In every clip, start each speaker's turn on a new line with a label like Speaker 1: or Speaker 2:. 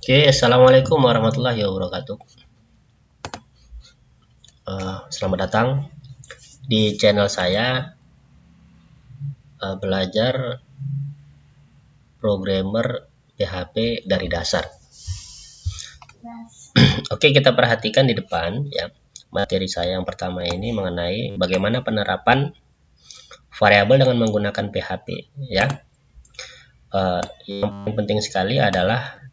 Speaker 1: Oke, assalamualaikum warahmatullahi wabarakatuh. Selamat datang di channel saya, belajar programmer PHP dari dasar. Oke, kita perhatikan di depan ya. Materi saya yang pertama ini mengenai bagaimana penerapan variabel dengan menggunakan PHP ya. Yang paling penting sekali adalah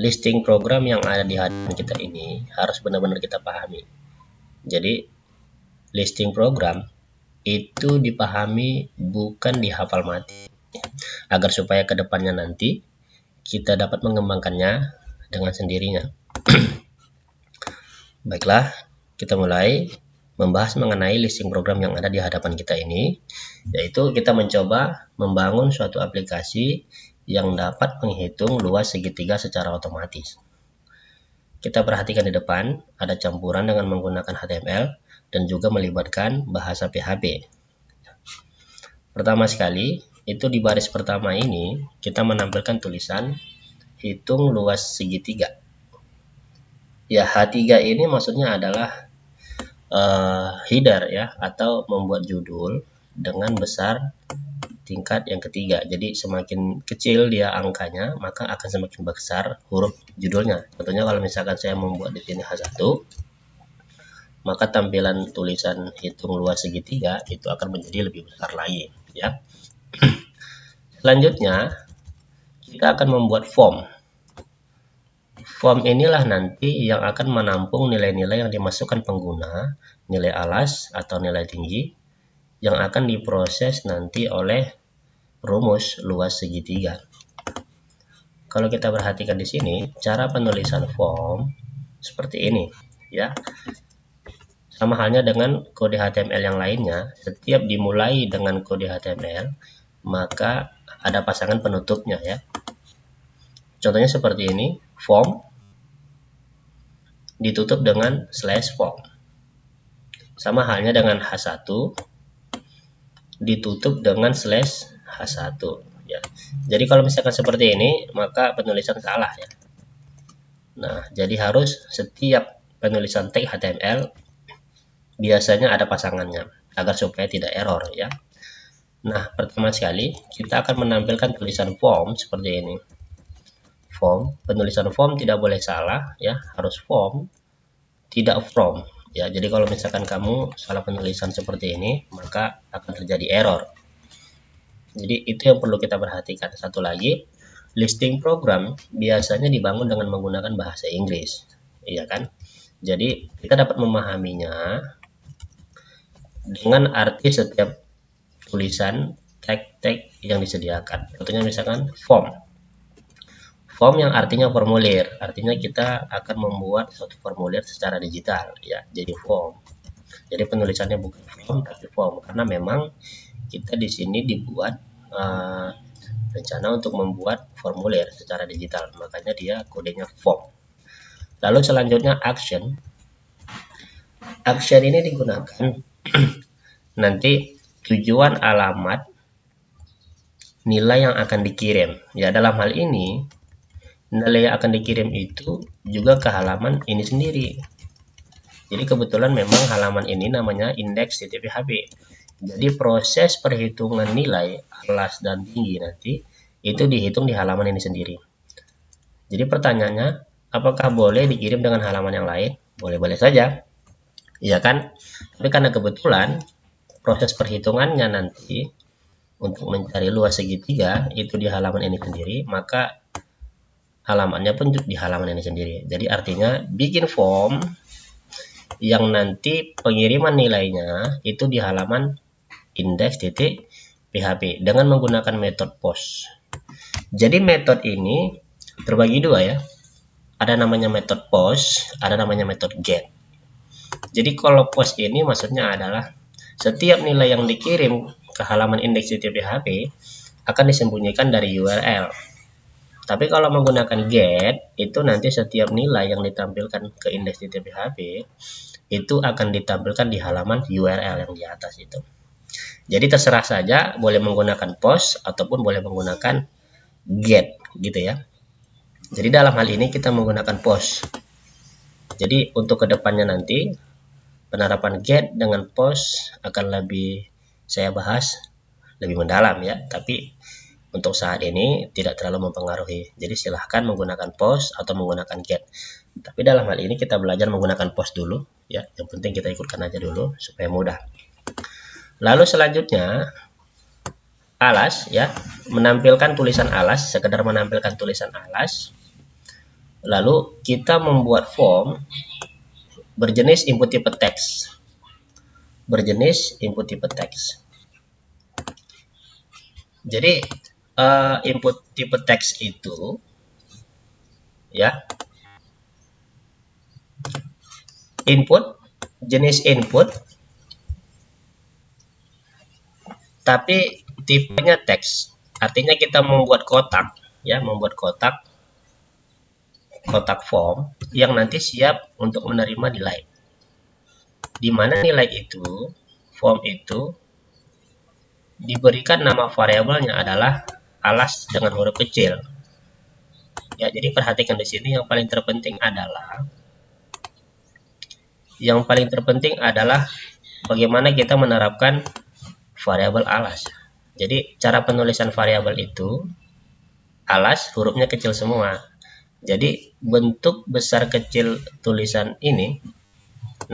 Speaker 1: listing program yang ada di hadapan kita ini harus benar-benar kita pahami. Jadi listing program itu dipahami, bukan dihafal mati, agar supaya kedepannya nanti kita dapat mengembangkannya dengan sendirinya. Baiklah, kita mulai membahas mengenai listing program yang ada di hadapan kita ini, yaitu kita mencoba membangun suatu aplikasi yang dapat menghitung luas segitiga secara otomatis. Kita perhatikan di depan, ada campuran dengan menggunakan HTML dan juga melibatkan bahasa PHP. Pertama sekali, itu di baris pertama ini, kita menampilkan tulisan hitung luas segitiga. Ya, H3 ini maksudnya adalah header ya, atau membuat judul dengan besar tingkat yang ketiga. Jadi semakin kecil dia angkanya, maka akan semakin besar huruf judulnya. Contohnya kalau misalkan saya membuat di sini H1, maka tampilan tulisan hitung luas segitiga itu akan menjadi lebih besar lagi ya. Selanjutnya kita akan membuat form. Form inilah nanti yang akan menampung nilai-nilai yang dimasukkan pengguna, nilai alas atau nilai tinggi, yang akan diproses nanti oleh rumus luas segitiga. Kalau kita perhatikan di sini, cara penulisan form seperti ini ya. Sama halnya dengan kode HTML yang lainnya, setiap dimulai dengan kode HTML, maka ada pasangan penutupnya ya. Contohnya seperti ini, form ditutup dengan /form. Sama halnya dengan H1 ditutup dengan /H1 ya. Jadi kalau misalkan seperti ini, maka penulisan salah ya. Nah, jadi harus setiap penulisan tag HTML biasanya ada pasangannya agar supaya tidak error ya. Nah, pertama sekali kita akan menampilkan tulisan form seperti ini. Form, penulisan form tidak boleh salah ya, harus form, tidak from ya. Jadi kalau misalkan kamu salah penulisan seperti ini, maka akan terjadi error. Jadi itu yang perlu kita perhatikan. Satu lagi, listing program biasanya dibangun dengan menggunakan bahasa Inggris, iya kan? Jadi kita dapat memahaminya dengan arti setiap tulisan tag-tag yang disediakan. Contohnya misalkan form. Form yang artinya formulir, artinya kita akan membuat suatu formulir secara digital ya. Jadi form. Jadi penulisannya bukan form tapi form, karena memang kita di sini dibuat rencana untuk membuat formulir secara digital, makanya dia kodenya form. Lalu selanjutnya action. Action ini digunakan nanti tujuan alamat nilai yang akan dikirim ya. Dalam hal ini nilai yang akan dikirim itu juga ke halaman ini sendiri. Jadi kebetulan memang halaman ini namanya index.php. Jadi proses perhitungan nilai alas dan tinggi nanti itu dihitung di halaman ini sendiri. Jadi pertanyaannya, apakah boleh dikirim dengan halaman yang lain? Boleh-boleh saja, iya kan? Tapi karena kebetulan proses perhitungannya nanti untuk mencari luas segitiga itu di halaman ini sendiri, maka halamannya pun di halaman ini sendiri. Jadi artinya bikin form yang nanti pengiriman nilainya itu di halaman index.php dengan menggunakan metode post. Jadi metode ini terbagi dua ya. Ada namanya metode post, ada namanya metode get. Jadi kalau post ini maksudnya adalah setiap nilai yang dikirim ke halaman index.php akan disembunyikan dari URL. Tapi kalau menggunakan get, itu nanti setiap nilai yang ditampilkan ke index.php itu akan ditampilkan di halaman URL yang di atas itu. Jadi terserah saja, boleh menggunakan post ataupun boleh menggunakan get gitu ya. Jadi dalam hal ini kita menggunakan post. Jadi untuk kedepannya nanti penerapan get dengan post akan lebih saya bahas lebih mendalam ya, tapi untuk saat ini tidak terlalu mempengaruhi. Jadi silahkan menggunakan post atau menggunakan get. Tapi dalam hal ini kita belajar menggunakan post dulu ya. Yang penting kita ikutkan aja dulu supaya mudah. Lalu selanjutnya alas ya, menampilkan tulisan alas, sekedar menampilkan tulisan alas. Lalu kita membuat form berjenis input tipe teks. Berjenis input tipe teks. Jadi input tipe teks itu ya, input, jenis input, tapi tipenya teks. Artinya kita membuat kotak ya, membuat kotak form yang nanti siap untuk menerima nilai. Di mana nilai itu, form itu diberikan nama variabelnya adalah alas dengan huruf kecil. Ya, jadi perhatikan di sini yang paling terpenting adalah bagaimana kita menerapkan variabel alas. Jadi cara penulisan variabel itu alas hurufnya kecil semua. Jadi bentuk besar kecil tulisan ini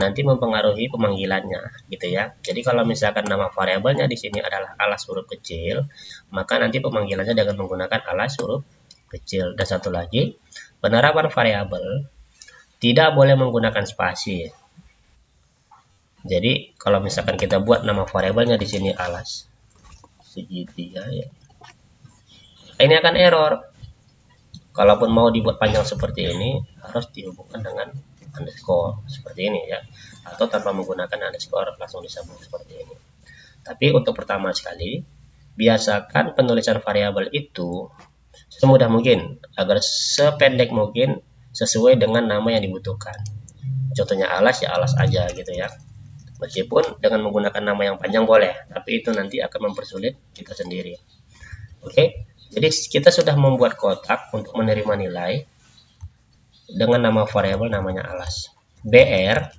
Speaker 1: nanti mempengaruhi pemanggilannya gitu ya. Jadi kalau misalkan nama variabelnya di sini adalah alas huruf kecil, maka nanti pemanggilannya dengan menggunakan alas huruf kecil. Dan satu lagi, penerapan variabel tidak boleh menggunakan spasi. Jadi kalau misalkan kita buat nama variabelnya di sini alas segitiga ya, ini akan error. Kalaupun mau dibuat panjang seperti ini harus dihubungkan dengan underscore seperti ini ya, atau tanpa menggunakan underscore langsung disambung seperti ini. Tapi untuk pertama sekali biasakan penulisan variabel itu semudah mungkin agar sependek mungkin sesuai dengan nama yang dibutuhkan. Contohnya alas ya alas aja gitu ya. Meskipun dengan menggunakan nama yang panjang boleh, tapi itu nanti akan mempersulit kita sendiri. Oke, jadi kita sudah membuat kotak untuk menerima nilai dengan nama variabel namanya alas. BR,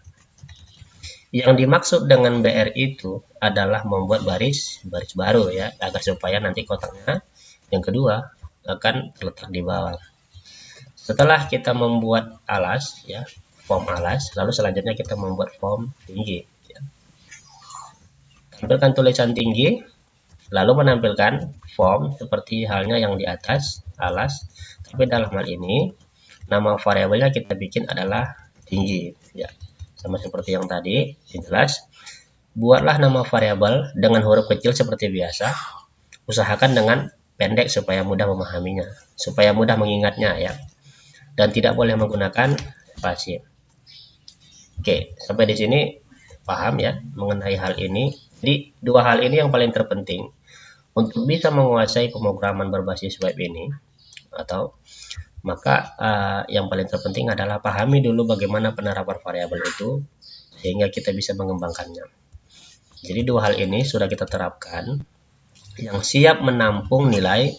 Speaker 1: yang dimaksud dengan BR itu adalah membuat baris baru ya, agar supaya nanti kotaknya yang kedua akan terletak di bawah. Setelah kita membuat alas ya, form alas, lalu selanjutnya kita membuat form tinggi ya. Tampilkan tulisan tinggi, lalu menampilkan form seperti halnya yang di atas alas, tapi dalam hal ini nama variabelnya kita bikin adalah tinggi ya, sama seperti yang tadi. Yang jelas buatlah nama variabel dengan huruf kecil seperti biasa, usahakan dengan pendek supaya mudah memahaminya, supaya mudah mengingatnya ya, dan tidak boleh menggunakan spasi. Oke, sampai di sini paham ya mengenai hal ini. Jadi dua hal ini yang paling terpenting untuk bisa menguasai pemrograman berbasis web ini, atau maka yang paling terpenting adalah pahami dulu bagaimana penerapan variabel itu sehingga kita bisa mengembangkannya. Jadi dua hal ini sudah kita terapkan, yang siap menampung nilai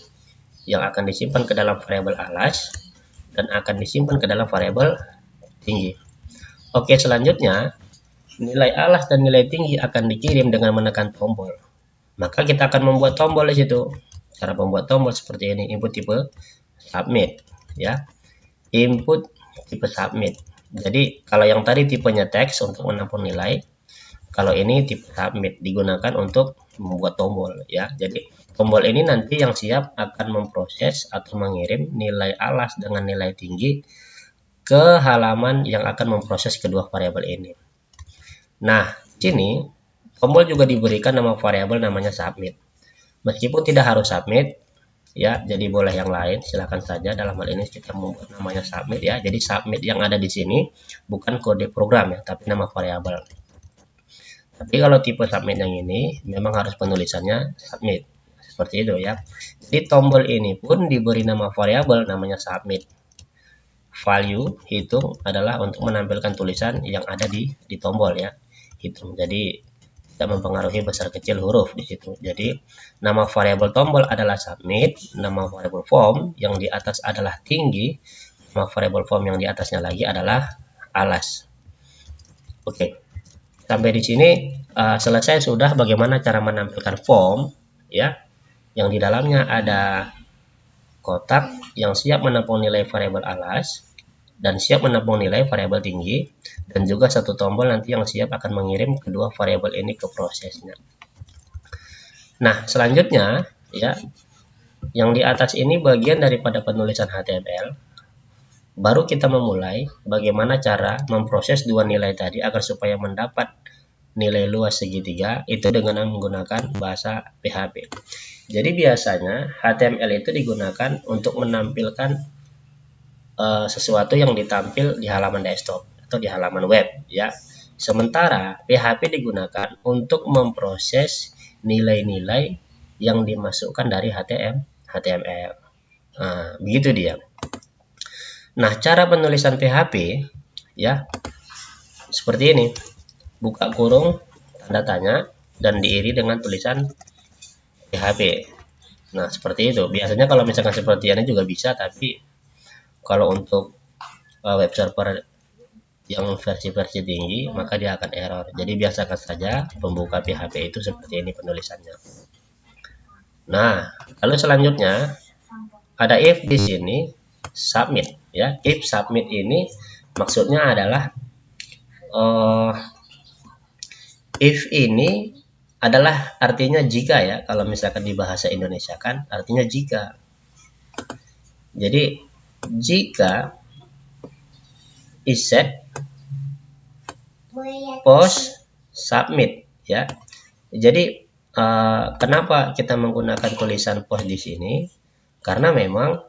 Speaker 1: yang akan disimpan ke dalam variabel alas dan akan disimpan ke dalam variabel tinggi. Oke, selanjutnya nilai alas dan nilai tinggi akan dikirim dengan menekan tombol. Maka kita akan membuat tombol di situ. Cara membuat tombol seperti ini, input tipe submit ya, input tipe submit. Jadi kalau yang tadi tipenya teks untuk menampung nilai, kalau ini tipe submit digunakan untuk membuat tombol ya. Jadi tombol ini nanti yang siap akan memproses atau mengirim nilai alas dengan nilai tinggi ke halaman yang akan memproses kedua variabel ini. Nah, sini tombol juga diberikan nama variabel namanya submit. Meskipun tidak harus submit ya, jadi boleh yang lain silahkan saja. Dalam hal ini kita membuat namanya submit ya. Jadi submit yang ada di sini bukan kode program ya, tapi nama variabel. Tapi kalau tipe submit yang ini memang harus penulisannya submit seperti itu ya. Jadi tombol ini pun diberi nama variabel namanya submit. Value hitung adalah untuk menampilkan tulisan yang ada di tombol ya, hitung. Jadi tidak mempengaruhi besar kecil huruf di situ. Jadi nama variabel tombol adalah submit, nama variabel form yang di atas adalah tinggi, nama variabel form yang di atasnya lagi adalah alas. Oke, sampai di sini selesai sudah bagaimana cara menampilkan form ya, yang di dalamnya ada kotak yang siap menampung nilai variabel alas dan siap menampung nilai variabel tinggi, dan juga satu tombol nanti yang siap akan mengirim kedua variabel ini ke prosesnya. Nah, selanjutnya ya, yang di atas ini bagian daripada penulisan HTML. Baru kita memulai bagaimana cara memproses dua nilai tadi agar supaya mendapat nilai luas segitiga itu dengan menggunakan bahasa PHP. Jadi biasanya HTML itu digunakan untuk menampilkan sesuatu yang ditampil di halaman desktop atau di halaman web ya. Sementara PHP digunakan untuk memproses nilai-nilai yang dimasukkan dari HTML. Nah, begitu dia. Nah, cara penulisan PHP ya seperti ini. Buka kurung tanda tanya dan diiri dengan tulisan PHP. Nah, seperti itu. Biasanya kalau misalkan seperti ini juga bisa, tapi kalau untuk web server yang versi-versi tinggi maka dia akan error. Jadi biasakan saja pembuka PHP itu seperti ini penulisannya. Nah, lalu selanjutnya ada if di sini submit ya. If submit ini maksudnya adalah if ini adalah artinya jika ya. Kalau misalkan di bahasa Indonesia kan artinya jika. Jadi jika is set post submit ya. Jadi kenapa kita menggunakan tulisan post di sini? Karena memang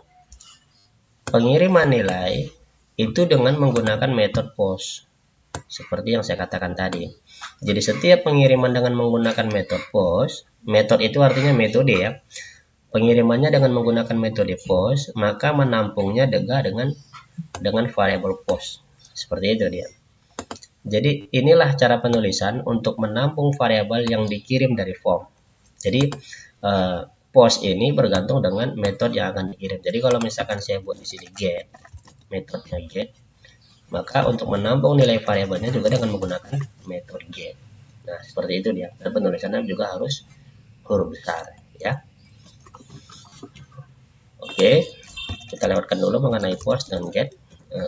Speaker 1: pengiriman nilai itu dengan menggunakan metode post seperti yang saya katakan tadi. Jadi setiap pengiriman dengan menggunakan metode post, metode itu artinya metode ya. Pengirimannya dengan menggunakan metode post, maka menampungnya dengan variabel post. Seperti itu dia. Jadi inilah cara penulisan untuk menampung variabel yang dikirim dari form. Jadi post ini bergantung dengan metode yang akan dikirim. Jadi kalau misalkan saya buat di sini get, metodenya get, maka untuk menampung nilai variabelnya juga dengan menggunakan metode get. Nah, seperti itu dia. Dan penulisannya juga harus huruf besar ya. Oke, kita lewatkan dulu mengenai post dan get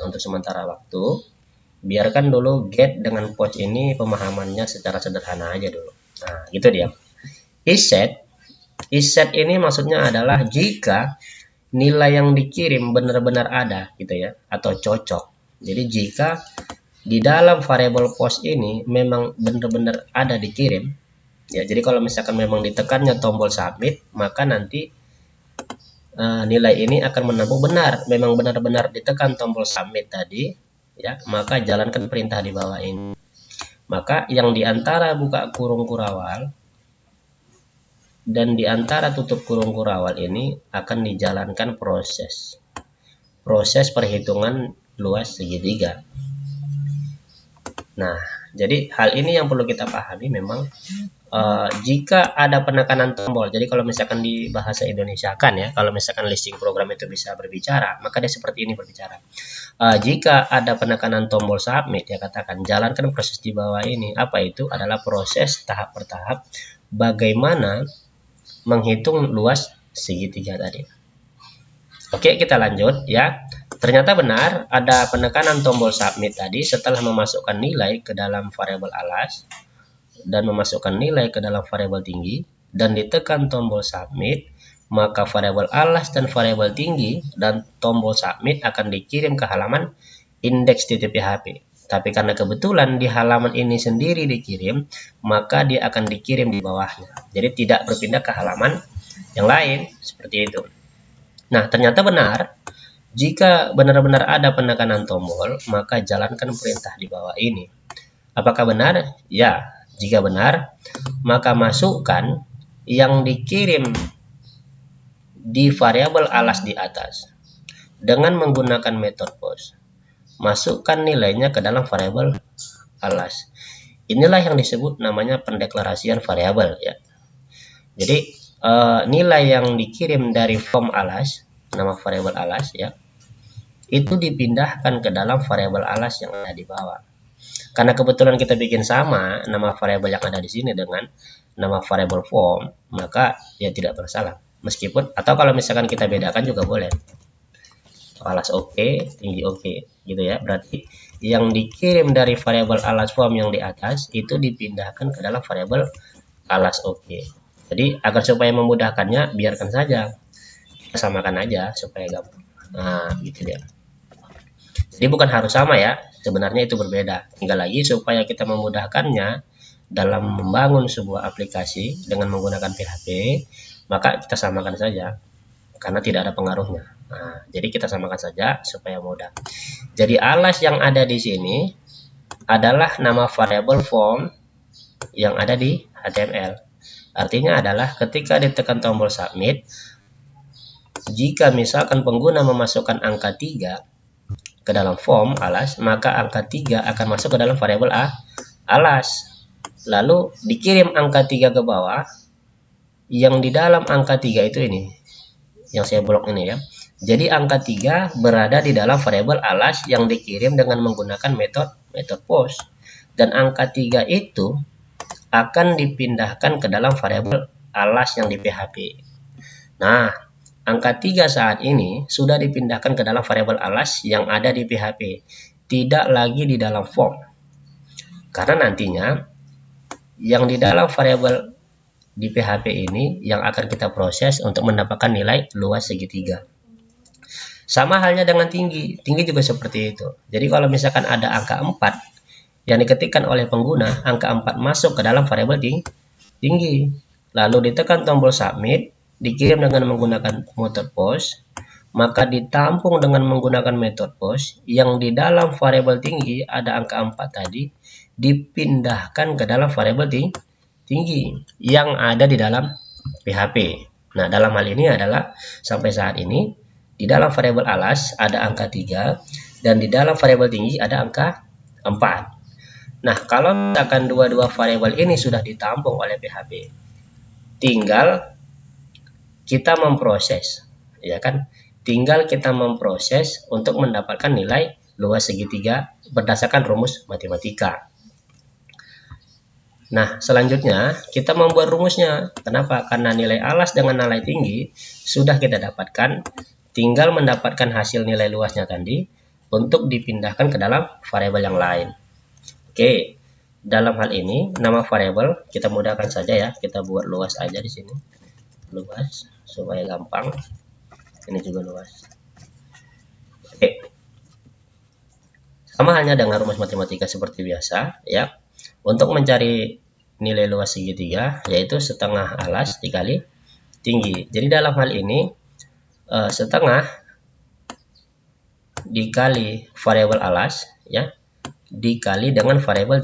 Speaker 1: untuk sementara waktu. Biarkan dulu get dengan post ini pemahamannya secara sederhana aja dulu. Nah, gitu dia. Is set ini maksudnya adalah jika nilai yang dikirim benar-benar ada gitu ya, atau cocok. Jadi jika di dalam variabel post ini memang benar-benar ada dikirim ya. Jadi kalau misalkan memang ditekannya tombol submit, maka nanti nilai ini akan menampung benar, memang benar-benar ditekan tombol submit tadi ya, maka jalankan perintah di bawah ini. Maka yang diantara buka kurung kurawal dan diantara tutup kurung kurawal ini akan dijalankan proses perhitungan luas segitiga. Nah, jadi hal ini yang perlu kita pahami memang jika ada penekanan tombol. Jadi kalau misalkan di bahasa Indonesia kan ya, kalau misalkan listing program itu bisa berbicara, maka dia seperti ini berbicara. Jika ada penekanan tombol submit, ya katakan jalankan proses di bawah ini. Apa itu? Adalah proses tahap per tahap bagaimana menghitung luas segitiga tadi. Oke, kita lanjut ya. Ternyata benar ada penekanan tombol submit tadi setelah memasukkan nilai ke dalam variabel alas dan memasukkan nilai ke dalam variabel tinggi dan ditekan tombol submit, maka variabel alas dan variabel tinggi dan tombol submit akan dikirim ke halaman index.php. Tapi karena kebetulan di halaman ini sendiri dikirim, maka dia akan dikirim di bawahnya. Jadi tidak berpindah ke halaman yang lain seperti itu. Nah, ternyata benar. Jika benar-benar ada penekanan tombol, maka jalankan perintah di bawah ini. Apakah benar? Ya, jika benar, maka masukkan yang dikirim di variabel alas di atas dengan menggunakan metode post. Masukkan nilainya ke dalam variabel alas. inilah yang disebut namanya pendeklarasian variabel ya. Jadi nilai yang dikirim dari form alas, nama variabel alas ya, itu dipindahkan ke dalam variabel alas yang ada di bawah. Karena kebetulan kita bikin sama nama variabel yang ada di sini dengan nama variabel form, maka ya tidak bersalah. Meskipun, atau kalau misalkan kita bedakan juga boleh. Alas oke, tinggi oke, gitu ya. Berarti yang dikirim dari variabel alas form yang di atas itu dipindahkan ke dalam variabel alas oke. Jadi agar supaya memudahkannya, biarkan saja. Kita samakan aja supaya gampang. Nah, gitu ya. Jadi bukan harus sama ya, sebenarnya itu berbeda. Tinggal lagi supaya kita memudahkannya dalam membangun sebuah aplikasi dengan menggunakan PHP, maka kita samakan saja karena tidak ada pengaruhnya. Nah, jadi kita samakan saja supaya mudah. Jadi alas yang ada di sini adalah nama variabel form yang ada di HTML. Artinya adalah ketika ditekan tombol submit, jika misalkan pengguna memasukkan angka 3 ke dalam form alas, maka angka 3 akan masuk ke dalam variabel alas. Lalu dikirim angka 3 ke bawah, yang di dalam angka 3 itu ini, yang saya blok ini ya. Jadi angka 3 berada di dalam variabel alas yang dikirim dengan menggunakan metode post. Dan angka 3 itu akan dipindahkan ke dalam variabel alas yang di PHP. Nah, angka 3 saat ini sudah dipindahkan ke dalam variabel alas yang ada di PHP, tidak lagi di dalam form. Karena nantinya yang di dalam variabel di PHP ini yang akan kita proses untuk mendapatkan nilai luas segitiga. Sama halnya dengan tinggi juga seperti itu. Jadi kalau misalkan ada angka 4 yang diketikkan oleh pengguna, angka 4 masuk ke dalam variabel tinggi. Lalu ditekan tombol submit, dikirim dengan menggunakan metode post, maka ditampung dengan menggunakan metode post yang di dalam variabel tinggi ada angka 4 tadi dipindahkan ke dalam variabel tinggi yang ada di dalam PHP. Nah, dalam hal ini adalah sampai saat ini di dalam variabel alas ada angka 3 dan di dalam variabel tinggi ada angka 4. Nah, kalau misalkan dua-dua variabel ini sudah ditampung oleh PHP, tinggal kita memproses, ya kan? Tinggal kita memproses untuk mendapatkan nilai luas segitiga berdasarkan rumus matematika. Nah, selanjutnya kita membuat rumusnya. Kenapa? Karena nilai alas dengan nilai tinggi sudah kita dapatkan, tinggal mendapatkan hasil nilai luasnya tadi untuk dipindahkan ke dalam variabel yang lain. Oke, dalam hal ini nama variabel kita mudahkan saja ya, kita buat luas aja di sini. Luas supaya gampang. Ini juga luas. Oke. Sama halnya dengan rumus matematika seperti biasa ya. Untuk mencari nilai luas segitiga yaitu setengah alas dikali tinggi. Jadi dalam hal ini setengah dikali variabel alas ya dikali dengan variabel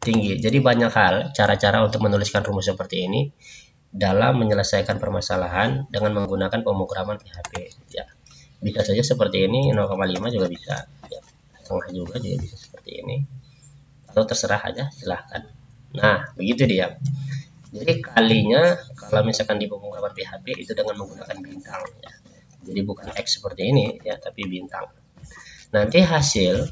Speaker 1: tinggi. Jadi banyak hal cara-cara untuk menuliskan rumus seperti ini dalam menyelesaikan permasalahan dengan menggunakan pemrograman PHP ya. Bisa saja seperti ini, 0,5 juga bisa ya. Setengah juga bisa seperti ini, atau terserah aja, silahkan. Nah, begitu dia. Jadi kalinya kalau misalkan di pemrograman PHP itu dengan menggunakan bintang ya. Jadi bukan X seperti ini ya, tapi bintang. Nanti hasil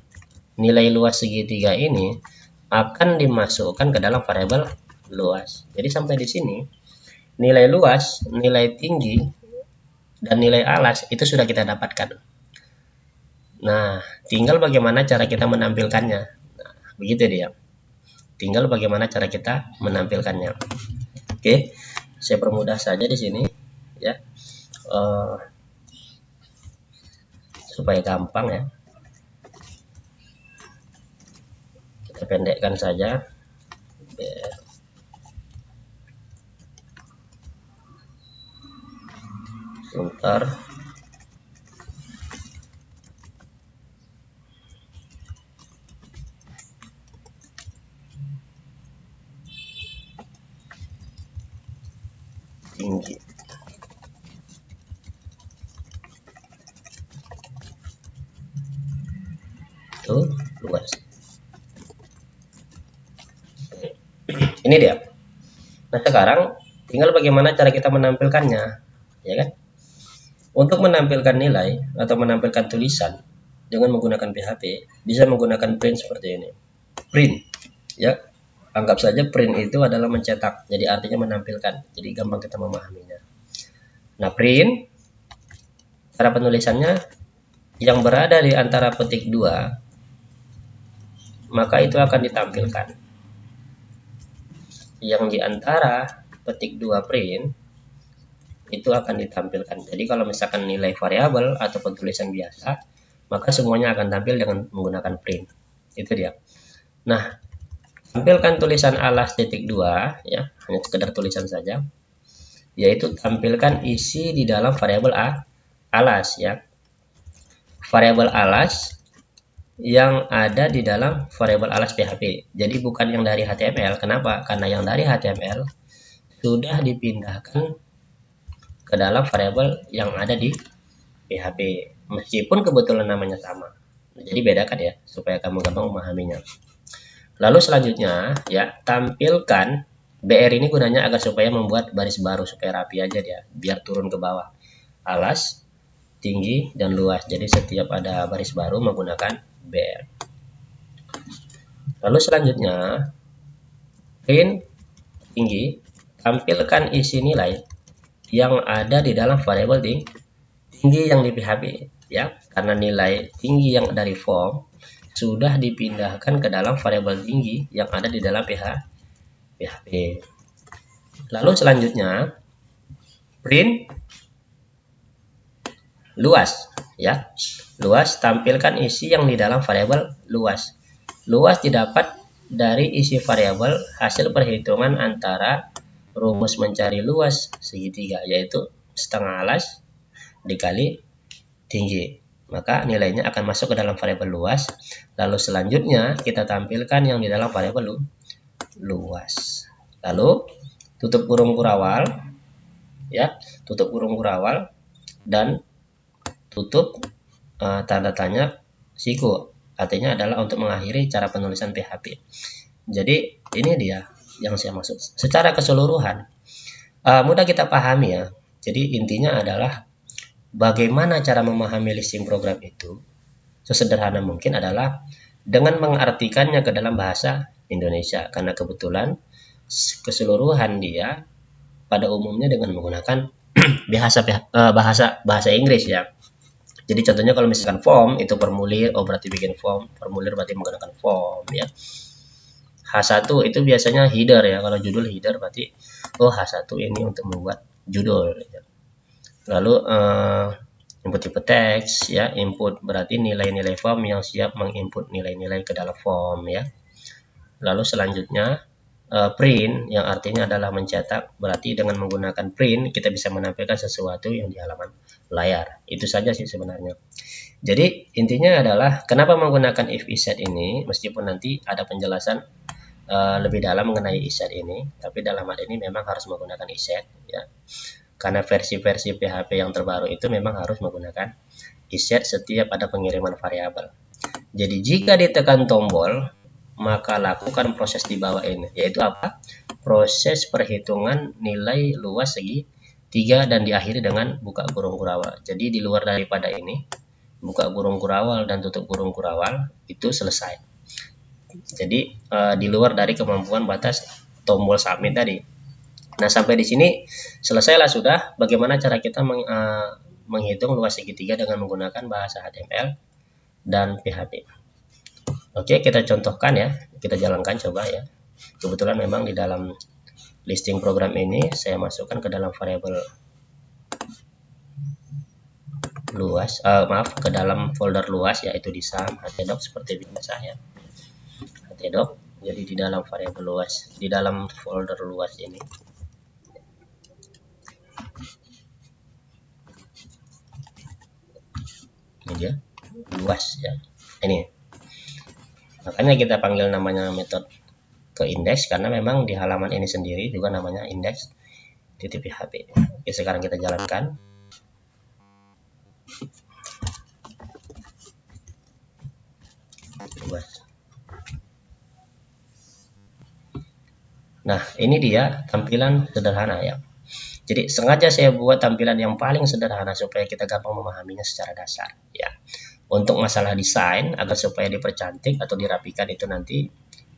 Speaker 1: nilai luas segitiga ini akan dimasukkan ke dalam variabel luas. Jadi sampai di sini nilai luas, nilai tinggi, dan nilai alas itu sudah kita dapatkan. Nah, tinggal bagaimana cara kita menampilkannya. Nah, begitu dia. Tinggal bagaimana cara kita menampilkannya. Oke, saya permudah saja di sini ya, supaya gampang ya. Kita pendekkan saja. Sebentar. Tinggi. Itu luas. Ini dia. Nah, sekarang tinggal bagaimana cara kita menampilkannya, ya kan? Untuk menampilkan nilai atau menampilkan tulisan dengan menggunakan PHP, bisa menggunakan print seperti ini. Print, ya. Anggap saja print itu adalah mencetak, jadi artinya menampilkan. Jadi gampang kita memahaminya. Nah, print, cara penulisannya yang berada di antara petik 2, maka itu akan ditampilkan. Yang di antara petik 2 print, itu akan ditampilkan. Jadi kalau misalkan nilai variabel atau tulisan biasa, maka semuanya akan tampil dengan menggunakan print. Itu dia. Nah, tampilkan tulisan alas titik 2, ya, hanya sekedar tulisan saja, yaitu tampilkan isi di dalam variabel alas, ya. Variabel alas yang ada di dalam variabel alas PHP. Jadi bukan yang dari HTML. Kenapa? Karena yang dari HTML sudah dipindahkan ke dalam variabel yang ada di PHP, meskipun kebetulan namanya sama. Jadi bedakan ya, supaya kamu gampang memahaminya. Lalu selanjutnya, ya, tampilkan BR ini gunanya agar supaya membuat baris baru, supaya rapi aja dia, biar turun ke bawah. Alas, tinggi, dan luas. Jadi setiap ada baris baru menggunakan BR. Lalu selanjutnya, print tinggi, tampilkan isi nilai yang ada di dalam variabel tinggi yang di PHP, ya, karena nilai tinggi yang dari form sudah dipindahkan ke dalam variabel tinggi yang ada di dalam PHP. Lalu selanjutnya print luas, ya, luas, tampilkan isi yang di dalam variabel luas. Luas didapat dari isi variabel hasil perhitungan antara rumus mencari luas segitiga, yaitu setengah alas dikali tinggi, maka nilainya akan masuk ke dalam variabel luas. Lalu selanjutnya kita tampilkan yang di dalam variabel luas. Lalu tutup kurung kurawal, ya, tutup kurung kurawal dan tutup tanda tanya siku, artinya adalah untuk mengakhiri cara penulisan PHP. Jadi ini dia yang saya maksud. Secara keseluruhan mudah kita pahami ya. Jadi intinya adalah bagaimana cara memahami listing program itu sesederhana mungkin adalah dengan mengartikannya ke dalam bahasa Indonesia, karena kebetulan keseluruhan dia pada umumnya dengan menggunakan bahasa Inggris, ya. Jadi contohnya kalau misalkan form itu formulir, oh berarti bikin form, formulir berarti menggunakan form, ya. H1 itu biasanya header, ya. Kalau judul header berarti oh H1 ini untuk membuat judul, ya. Lalu input tipe teks, ya, input berarti nilai-nilai form yang siap menginput nilai-nilai ke dalam form, ya. Lalu selanjutnya print yang artinya adalah mencetak, berarti dengan menggunakan print kita bisa menampilkan sesuatu yang di halaman layar. Itu saja sih sebenarnya. Jadi intinya adalah kenapa menggunakan if iset ini, meskipun nanti ada penjelasan lebih dalam mengenai iset ini, tapi dalam hal ini memang harus menggunakan iset, ya. Karena versi-versi PHP yang terbaru itu memang harus menggunakan iset setiap ada pengiriman variabel. Jadi jika ditekan tombol, maka lakukan proses di bawah ini, yaitu apa? Proses perhitungan nilai luas segitiga dan diakhiri dengan buka kurung kurawal. Jadi di luar daripada ini, buka kurung kurawal dan tutup kurung kurawal itu selesai. Jadi di luar dari kemampuan batas tombol submit tadi. Nah, sampai di sini selesailah sudah bagaimana cara kita menghitung luas segitiga dengan menggunakan bahasa HTML dan PHP. Oke, kita contohkan ya, kita jalankan coba ya. Kebetulan memang di dalam listing program ini saya masukkan ke dalam variabel luas, ke dalam folder luas, yaitu di sum htdoc seperti biasa ya. Htdoc, jadi di dalam variabel luas, di dalam folder luas ini. Ini dia, luas ya. Ini. Makanya kita panggil namanya metode ke indeks karena memang di halaman ini sendiri juga namanya index.php. Oke, sekarang kita jalankan. Luas. Nah, ini dia tampilan sederhana ya. Jadi sengaja saya buat tampilan yang paling sederhana supaya kita gampang memahaminya secara dasar ya. Untuk masalah desain agar supaya dipercantik atau dirapikan itu nanti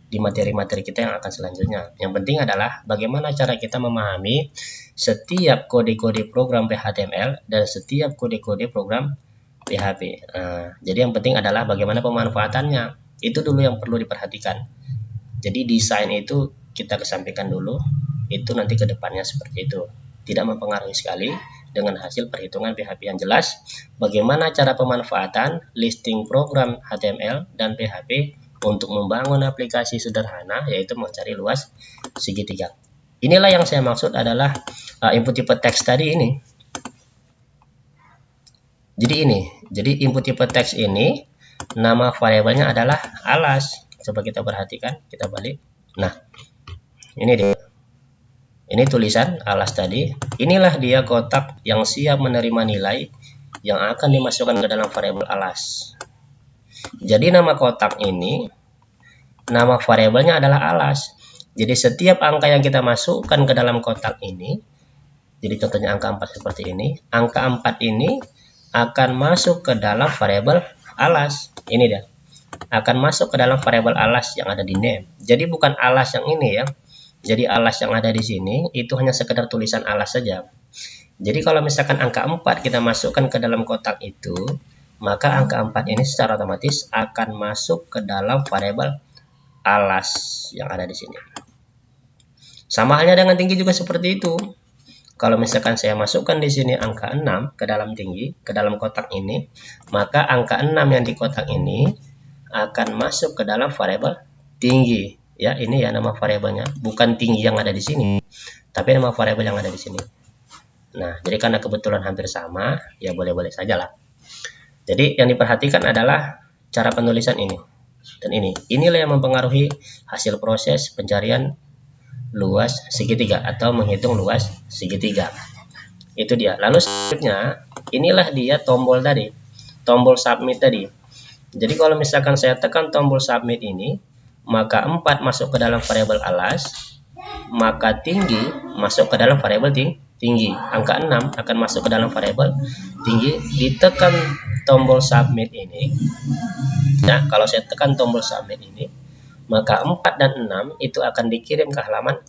Speaker 1: di materi-materi kita yang akan selanjutnya. Yang penting adalah bagaimana cara kita memahami setiap kode-kode program HTML dan setiap kode-kode program PHP. Jadi yang penting adalah bagaimana pemanfaatannya. Itu dulu yang perlu diperhatikan. Jadi desain itu kita kesampingkan dulu, itu nanti ke depannya seperti itu. Tidak mempengaruhi sekali dengan hasil perhitungan PHP yang jelas. Bagaimana cara pemanfaatan listing program HTML dan PHP untuk membangun aplikasi sederhana, yaitu mencari luas segitiga. Inilah yang saya maksud adalah input type teks tadi ini. Jadi input type teks ini nama variabelnya adalah alas. Coba kita perhatikan, kita balik. Nah, ini dia. Ini tulisan alas tadi. Inilah dia kotak yang siap menerima nilai yang akan dimasukkan ke dalam variabel alas. Jadi nama kotak ini, nama variabelnya adalah alas. Jadi setiap angka yang kita masukkan ke dalam kotak ini, jadi contohnya angka 4 seperti ini, angka 4 ini akan masuk ke dalam variabel alas. Ini dia. Akan masuk ke dalam variabel alas yang ada di name. Jadi bukan alas yang ini ya. Jadi alas yang ada di sini itu hanya sekedar tulisan alas saja. Jadi kalau misalkan angka 4 kita masukkan ke dalam kotak itu, maka angka 4 ini secara otomatis akan masuk ke dalam variabel alas yang ada di sini. Sama halnya dengan tinggi juga seperti itu. Kalau misalkan saya masukkan di sini angka 6 ke dalam tinggi, ke dalam kotak ini, maka angka 6 yang di kotak ini akan masuk ke dalam variabel tinggi. Ya, ini ya nama variabelnya, bukan tinggi yang ada di sini, tapi nama variabel yang ada di sini. Nah, jadi karena kebetulan hampir sama, ya boleh-boleh saja lah. Jadi yang diperhatikan adalah cara penulisan ini dan ini. Inilah yang mempengaruhi hasil proses pencarian luas segitiga atau menghitung luas segitiga. Itu dia. Lalu selanjutnya, inilah dia tombol tadi, tombol submit tadi. Jadi kalau misalkan saya tekan tombol submit ini, maka 4 masuk ke dalam variabel alas, maka tinggi masuk ke dalam variabel tinggi. Angka 6 akan masuk ke dalam variabel tinggi. Ditekan tombol submit ini. Nah, kalau saya tekan tombol submit ini, maka 4 dan 6 itu akan dikirim ke halaman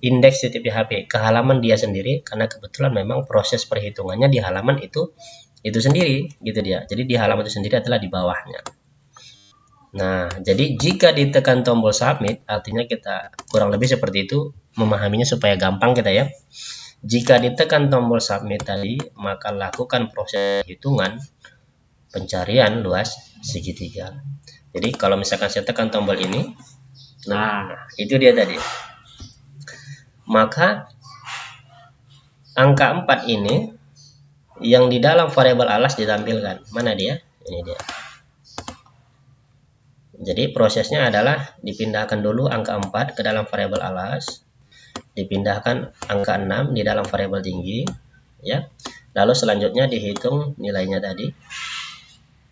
Speaker 1: index.php, ke halaman dia sendiri, karena kebetulan memang proses perhitungannya di halaman itu sendiri, gitu dia. Jadi di halaman itu sendiri adalah di bawahnya. Nah, jadi jika ditekan tombol submit, artinya kita kurang lebih seperti itu memahaminya supaya gampang kita ya. Jika ditekan tombol submit tadi, maka lakukan proses hitungan pencarian luas segitiga. Jadi kalau misalkan saya tekan tombol ini, nah itu dia tadi. Maka angka 4 ini yang di dalam variabel alas ditampilkan. Mana dia? Ini dia. Jadi prosesnya adalah dipindahkan dulu angka 4 ke dalam variabel alas, dipindahkan angka 6 di dalam variabel tinggi, ya. Lalu selanjutnya dihitung nilainya tadi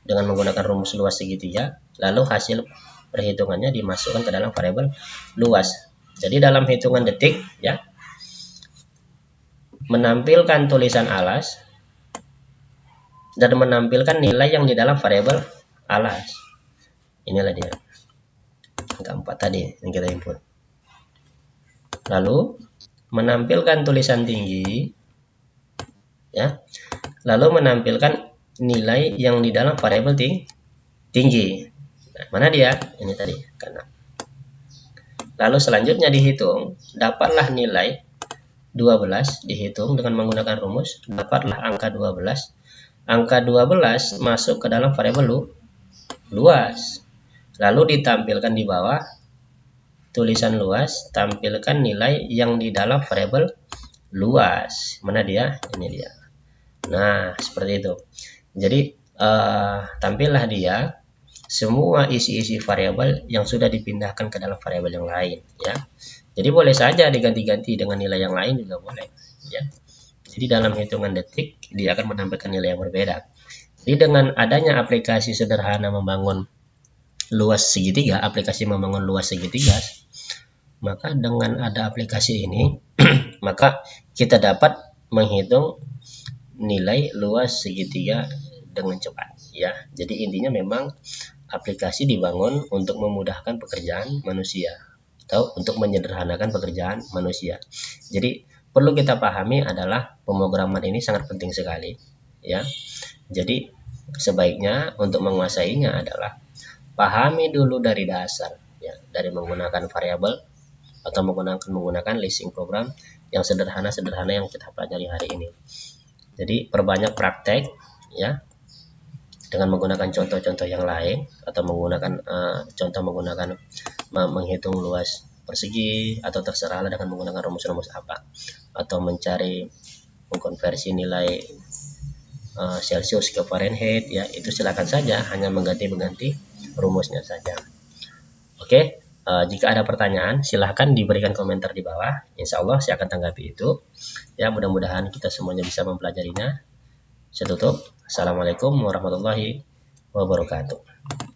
Speaker 1: dengan menggunakan rumus luas segitiga, lalu hasil perhitungannya dimasukkan ke dalam variabel luas. Jadi dalam hitungan detik, ya, menampilkan tulisan alas dan menampilkan nilai yang di dalam variabel alas. Inilah dia angka 4 tadi yang kita input. Lalu menampilkan tulisan tinggi, ya. Lalu menampilkan nilai yang di dalam variabel tinggi. Nah, mana dia? Ini tadi karena. Lalu selanjutnya dihitung, dapatlah nilai 12, dihitung dengan menggunakan rumus, dapatlah angka 12. Angka 12 masuk ke dalam variabel luas. Lalu ditampilkan di bawah tulisan luas, tampilkan nilai yang di dalam variabel luas. Mana dia? Ini dia. Nah, seperti itu. Jadi tampillah dia semua isi-isi variabel yang sudah dipindahkan ke dalam variabel yang lain, ya. Jadi boleh saja diganti-ganti dengan nilai yang lain juga boleh, ya. Jadi dalam hitungan detik dia akan menampilkan nilai yang berbeda. Jadi dengan adanya aplikasi sederhana membangun luas segitiga, aplikasi membangun luas segitiga, Maka dengan ada aplikasi ini maka kita dapat menghitung nilai luas segitiga dengan cepat ya. Jadi intinya memang aplikasi dibangun untuk memudahkan pekerjaan manusia atau untuk menyederhanakan pekerjaan manusia. Jadi perlu kita pahami adalah pemrograman ini sangat penting sekali ya. Jadi sebaiknya untuk menguasainya adalah pahami dulu dari dasar ya, dari menggunakan variabel atau menggunakan listing program yang sederhana yang kita pelajari hari ini. Jadi perbanyak praktek ya dengan menggunakan contoh-contoh yang lain atau menggunakan contoh menggunakan menghitung luas persegi atau terserahlah dengan menggunakan rumus-rumus apa atau mencari mengkonversi nilai Celsius ke Fahrenheit ya, itu silakan saja, hanya mengganti rumusnya saja. Oke, jika ada pertanyaan silahkan diberikan komentar di bawah, insya Allah saya akan tanggapi itu ya. Mudah-mudahan kita semuanya bisa mempelajarinya. Saya tutup. Assalamualaikum warahmatullahi wabarakatuh.